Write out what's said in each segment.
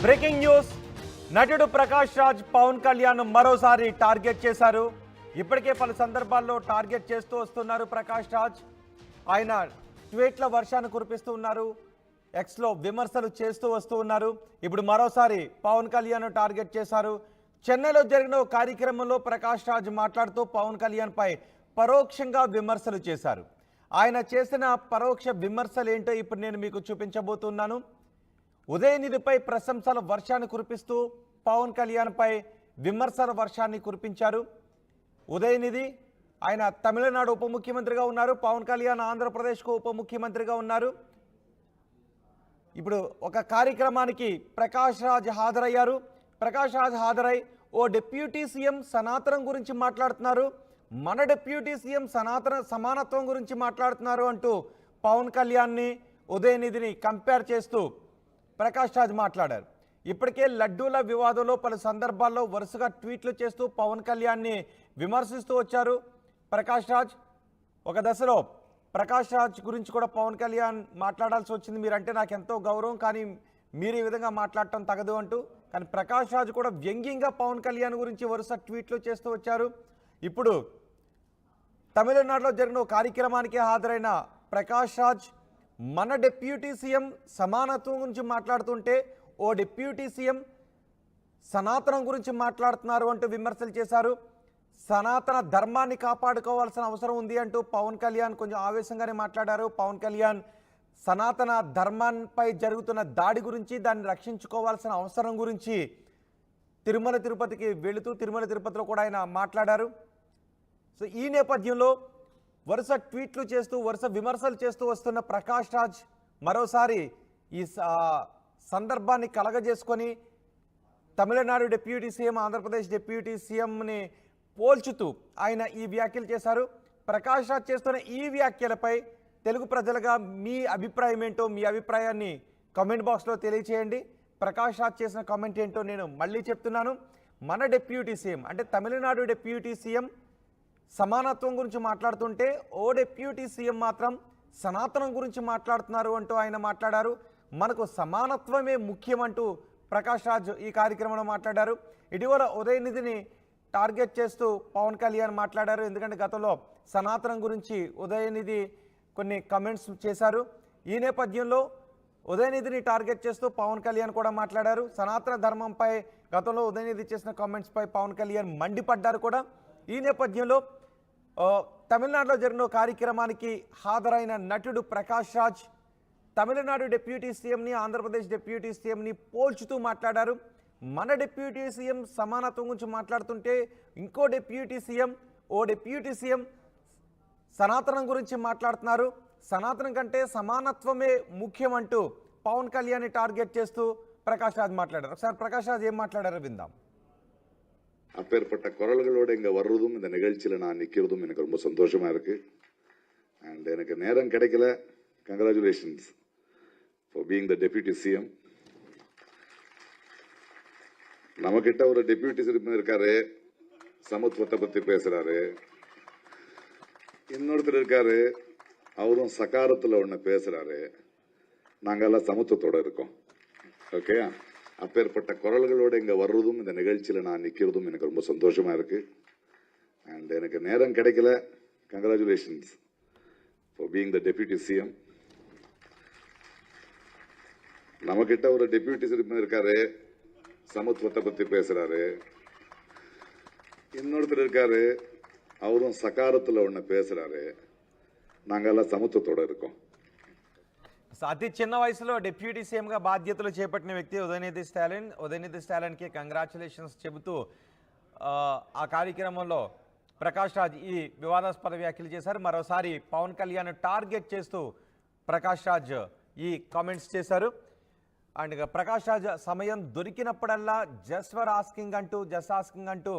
Breaking news. నటుడు ప్రకాష్ రాజ్ పవన్ కళ్యాణ్ మరోసారి target చేశారు. ఇప్పటికే పలు సందర్భాల్లో టార్గెట్ చేస్తూ వస్తున్నారు ప్రకాష్ రాజ్. ఆయన ట్వీట్ల వర్షాన్ని కురిపిస్తూ ఉన్నారు, ఎక్స్లో విమర్శలు చేస్తూ వస్తూ ఉన్నారు. ఇప్పుడు మరోసారి పవన్ కళ్యాణ్ టార్గెట్ చేశారు. చెన్నైలో జరిగిన ఓ కార్యక్రమంలో ప్రకాష్ రాజ్ మాట్లాడుతూ పవన్ కళ్యాణ్పై పరోక్షంగా విమర్శలు చేశారు. ఆయన చేసిన పరోక్ష విమర్శలు ఏంటో ఇప్పుడు నేను మీకు చూపించబోతున్నాను. ఉదయనిధిపై ప్రశంసల వర్షాన్ని కురిపిస్తూ పవన్ కళ్యాణ్పై విమర్శల వర్షాన్ని కురిపించారు. ఉదయనిధి ఆయన తమిళనాడు ఉప ముఖ్యమంత్రిగా ఉన్నారు, పవన్ కళ్యాణ్ ఆంధ్రప్రదేశ్కు ఉప ముఖ్యమంత్రిగా ఉన్నారు. ఇప్పుడు ఒక కార్యక్రమానికి ప్రకాష్ రాజ్ హాజరయ్యారు. ప్రకాష్ రాజ్ హాజరై ఓ డిప్యూటీ సీఎం సనాతనం గురించి మాట్లాడుతున్నారు, మన డిప్యూటీ సీఎం సమానత్వం గురించి మాట్లాడుతున్నారు అంటూ పవన్ కళ్యాణ్ని ఉదయనిధిని కంపేర్ చేస్తూ ప్రకాష్ రాజ్ మాట్లాడారు. ఇప్పటికే లడ్డూల వివాదంలో పలు సందర్భాల్లో వరుసగా ట్వీట్లు చేస్తూ పవన్ కళ్యాణ్ని విమర్శిస్తూ వచ్చారు ప్రకాష్ రాజ్. ఒక దశలో ప్రకాష్ రాజ్ గురించి కూడా పవన్ కళ్యాణ్ మాట్లాడాల్సి వచ్చింది. మీరంటే నాకు ఎంతో గౌరవం, కానీ మీరు ఈ విధంగా మాట్లాడటం తగదు అంటూ. కానీ ప్రకాష్ రాజ్ కూడా వ్యంగ్యంగా పవన్ కళ్యాణ్ గురించి వరుస ట్వీట్లు చేస్తూ వచ్చారు. ఇప్పుడు తమిళనాడులో జరిగిన ఓ కార్యక్రమానికి హాజరైన ప్రకాష్ రాజ్ మన డిప్యూటీ సీఎం సమానత్వం గురించి మాట్లాడుతుంటే ఓ డిప్యూటీ సీఎం సనాతనం గురించి మాట్లాడుతున్నారు అంటూ విమర్శలు చేశారు. సనాతన ధర్మాన్ని కాపాడుకోవాల్సిన అవసరం ఉంది అంటూ పవన్ కళ్యాణ్ కొంచెం ఆవేశంగానే మాట్లాడారు. పవన్ కళ్యాణ్ సనాతన ధర్మంపై జరుగుతున్న దాడి గురించి, దాన్ని రక్షించుకోవాల్సిన అవసరం గురించి తిరుమల తిరుపతికి వెళుతూ తిరుమల తిరుపతిలో కూడా ఆయన మాట్లాడారు. సో ఈ నేపథ్యంలో వరుస ట్వీట్లు చేస్తూ వరుస విమర్శలు చేస్తూ వస్తున్న ప్రకాష్ రాజ్ మరోసారి ఈ సందర్భాన్ని కలగజేసుకొని Tamil Nadu deputy CM Andhra Pradesh deputy సీఎంని పోల్చుతూ ఆయన ఈ వ్యాఖ్యలు చేశారు. ప్రకాష్ రాజ్ చేస్తున్న ఈ వ్యాఖ్యలపై తెలుగు ప్రజలుగా మీ అభిప్రాయం ఏంటో, మీ అభిప్రాయాన్ని కామెంట్ బాక్స్లో తెలియచేయండి. ప్రకాష్ రాజ్ చేసిన కామెంట్ ఏంటో నేను మళ్ళీ చెప్తున్నాను. మన డిప్యూటీ సీఎం అంటే తమిళనాడు డిప్యూటీ సీఎం సమానత్వం గురించి మాట్లాడుతుంటే ఓ డిప్యూటీ సీఎం మాత్రం సనాతనం గురించి మాట్లాడుతున్నారు అంటూ ఆయన మాట్లాడారు. మనకు సమానత్వమే ముఖ్యం అంటూ ప్రకాష్ రాజ్ ఈ కార్యక్రమంలో మాట్లాడారు. ఇటీవల ఉదయనిధిని టార్గెట్ చేస్తూ పవన్ కళ్యాణ్ మాట్లాడారు. ఎందుకంటే గతంలో సనాతనం గురించి ఉదయనిధి కొన్ని కమెంట్స్ చేశారు. ఈ నేపథ్యంలో ఉదయనిధిని టార్గెట్ చేస్తూ పవన్ కళ్యాణ్ కూడా మాట్లాడారు. సనాతన ధర్మంపై గతంలో ఉదయనిధి చేసిన కామెంట్స్పై పవన్ కళ్యాణ్ మండిపడ్డారు కూడా. ఈ నేపథ్యంలో తమిళనాడులో జరిగిన కార్యక్రమానికి హాజరైన నటుడు ప్రకాష్ రాజ్ తమిళనాడు డిప్యూటీ సీఎంని ఆంధ్రప్రదేశ్ డిప్యూటీ సీఎంని పోల్చుతూ మాట్లాడారు. మన డిప్యూటీ సీఎం సమానత్వం గురించి మాట్లాడుతుంటే ఇంకో డిప్యూటీ సీఎం ఓ డిప్యూటీ సీఎం సనాతనం గురించి మాట్లాడుతున్నారు, సనాతనం కంటే సమానత్వమే ముఖ్యం అంటూ పవన్ కళ్యాణ్ని టార్గెట్ చేస్తూ ప్రకాష్ రాజ్ మాట్లాడారు. ఒకసారి ప్రకాష్ రాజ్ ఏం మాట్లాడారో విందాం. அப்பேற்பட்ட குரல்களோடு இங்கே வர்றதும் இந்த நிகழ்ச்சியில் நான் நிற்கிறதும் எனக்கு ரொம்ப சந்தோஷமாக இருக்குது. அண்ட் எனக்கு நேரம் கிடைக்கல. Congratulations for being the deputy CM. நம்மக்கிட்ட ஒரு டெப்யூட்டி சிஎம் இருக்காரு, சமத்துவத்தை பற்றி பேசுகிறாரு. இன்னொருத்தர் இருக்காரு, அவரும் சகாரத்தில் ஒன்று பேசுகிறாரு. நாங்கள்லாம் சமத்துவத்தோடு இருக்கோம். ஓகே, அப்பேற்பட்ட குரல்களோடு இங்கே வர்றதும் இந்த நிகழ்ச்சியில் நான் நிற்கிறதும் எனக்கு ரொம்ப சந்தோஷமாக இருக்குது. அண்ட் எனக்கு நேரம் கிடைக்கல. Congratulations for being the deputy CM. நம்மக்கிட்ட ஒரு டெப்யூட்டி சிஎம் இருக்காரு, சமத்துவத்தை பற்றி பேசுகிறாரு. இன்னொருத்தர் இருக்காரு, அவரும் சகாரத்தில் ஒன்று பேசுகிறாரு. நாங்கள்லாம் சமத்துவத்தோடு இருக்கோம். అతి చిన్న వయసులో డిప్యూటీ సీఎంగా బాధ్యతలు చేపట్టిన వ్యక్తి ఉదయనిధి స్టాలిన్కి కంగ్రాచులేషన్స్ చెబుతూ ఆ కార్యక్రమంలో ప్రకాష్ రాజ్ ఈ వివాదాస్పద వ్యాఖ్యలు చేశారు. మరోసారి పవన్ కళ్యాణ్ టార్గెట్ చేస్తూ ప్రకాష్ రాజ్ ఈ కామెంట్స్ చేశారు. అండ్ ప్రకాష్ రాజ్ సమయం దొరికినప్పుడల్లా జస్ట్ ఆస్కింగ్ అంటూ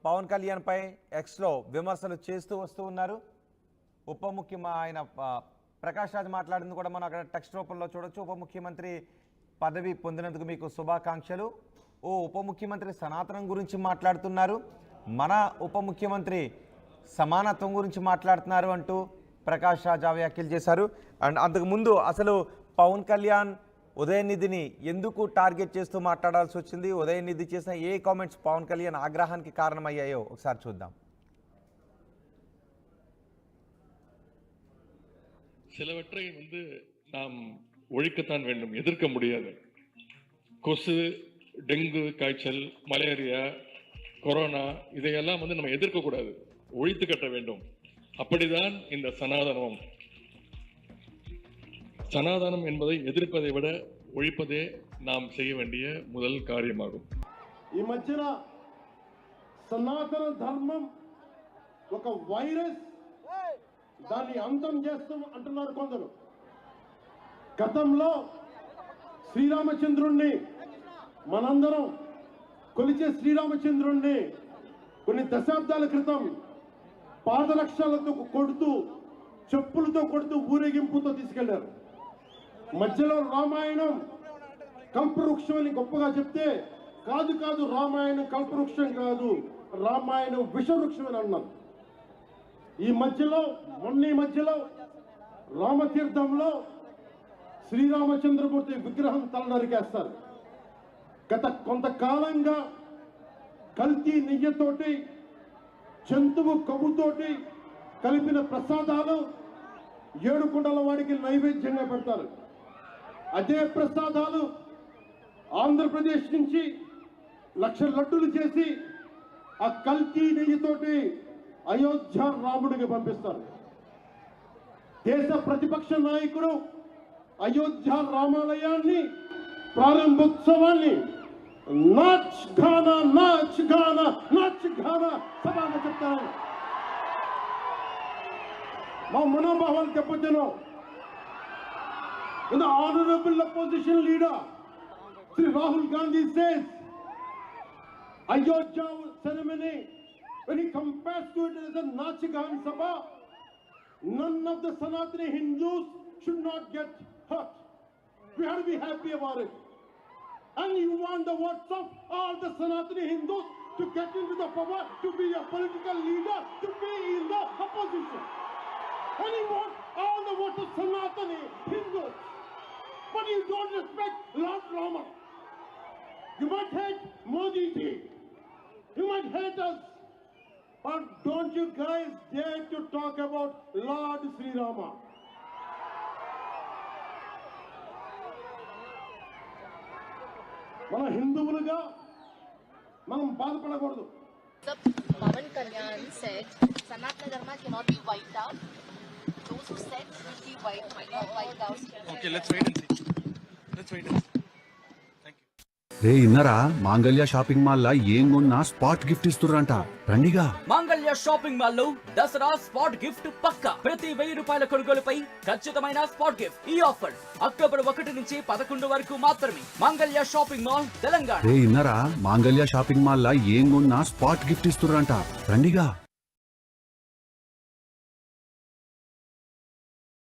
పవన్ కళ్యాణ్పై ఎక్స్లో విమర్శలు చేస్తూ వస్తూ ఉన్నారు. ఆయన ప్రకాష్ రాజ్ మాట్లాడింది కూడా మనం అక్కడ టెక్స్ట్ రూపంలో చూడొచ్చు. ఉప ముఖ్యమంత్రి పదవి పొందినందుకు మీకు శుభాకాంక్షలు. ఓ ఉప ముఖ్యమంత్రి సనాతనం గురించి మాట్లాడుతున్నారు, మన ఉప ముఖ్యమంత్రి సమానత్వం గురించి మాట్లాడుతున్నారు అంటూ ప్రకాష్ రాజ్ వ్యాఖ్యలు చేశారు. అండ్ అంతకుముందు అసలు పవన్ కళ్యాణ్ ఉదయనిధిని ఎందుకు టార్గెట్ చేస్తూ మాట్లాడాల్సి వచ్చింది, ఉదయనిధి చేసిన ఏ కామెంట్స్ పవన్ కళ్యాణ్ ఆగ్రహానికి కారణమయ్యాయో ఒకసారి చూద్దాం. சிலவற்றை நாம் ஒழிக்கத்தான் வேண்டும், எதிர்க்க முடியாது. கொசு, டெங்கு காய்ச்சல், மலேரியா, கொரோனா இதையெல்லாம் நம்ம எதிர்க்கக்கூடாது, ஒழித்து கட்ட வேண்டும். அப்படிதான் இந்த சனாதனம். சனாதனம் என்பதை எதிர்ப்பதை விட ஒழிப்பதே நாம் செய்ய வேண்டிய முதல் காரியமாகும். ఈ మధ్యన సనాతన ధర్మం ఒక వైరస్, దాన్ని అంతం చేస్తూ అంటున్నారు కొందరు. గతంలో శ్రీరామచంద్రుణ్ణి మనందరం కొలిచే శ్రీరామచంద్రుణ్ణి కొన్ని దశాబ్దాల క్రితం పాదరక్షలతో కొడుతూ, చెప్పులతో కొడుతూ, ఊరేగింపుతో తీసుకెళ్లారు. మధ్యలో రామాయణం కల్పవృక్షం అని గొప్పగా చెప్తే, కాదు కాదు రామాయణం కల్పవృక్షం కాదు, రామాయణం విషవృక్షం అని అన్నారు. ఈ మధ్యలో రామతీర్థంలో శ్రీరామచంద్రమూర్తి విగ్రహం తల నరికేస్తారు. గత కొంతకాలంగా కల్తీ నెయ్యితోటి, జంతువు కొవ్వుతోటి కలిపిన ప్రసాదాలు ఏడుకొండల వాడికి నైవేద్యంగా పెడతారు. అదే ప్రసాదాలు ఆంధ్రప్రదేశ్ నుంచి 1,00,000 లడ్డూలు చేసి ఆ కల్తీ నెయ్యితోటి అయోధ్య రాముడికి పంపిస్తారు. దేశ ప్రతిపక్ష నాయకుడు అయోధ్య రామాలయాన్ని ప్రారంభోత్సవాన్ని నాచ్ గానా సభగా చెప్తారు. మా మనోభావాలు దెబ్బతిన్నాం. The honorable opposition leader, Sri Rahul Gandhi says, Ayodhya ceremony, when he compares to it as a Nachigan Sabha, none of the Sanatani Hindus should not get hurt. We have to be happy about it. And you want the votes of all the Sanatani Hindus to get into the power, to be a political leader, to be in the opposition. And you want all the votes of Sanatani Hindus. But you don't respect Lord Rama. You might hate Modi ji. You might hate us. But don't you guys dare to talk about Lord Sri Rama. మన హిందువులుగా మనం బాధపడకూడదు. Pawan Kalyan said Sanatana Dharma cannot be wiped out. Those who said it will be wiped out. Okay, let's wait and see. రే ఇన్నరా, మాంగళ్య shopping mall లా ఏం కొన్నా spot gift ఇస్తుర్రంట, రండిగా. మాంగళ్య shopping mall లో Dasara spot gift పక్కా. ప్రతి 1000 రూపాయల కొనుగోలుపై ఖచ్చితమైన స్పాట్ గిఫ్ట్. ఈ ఆఫర్ అక్టోబర్ 1 నుంచి 11 వరకు మాత్రమే. మాంగళ్య షాపింగ్ మాల్, తెలంగాణ. రే ఇన్నరా, మాంగళ్య షాపింగ్ మాల్ లా ఏం కొన్నా స్పాట్ గిఫ్ట్ ఇస్తుర్రంట, రండిగా.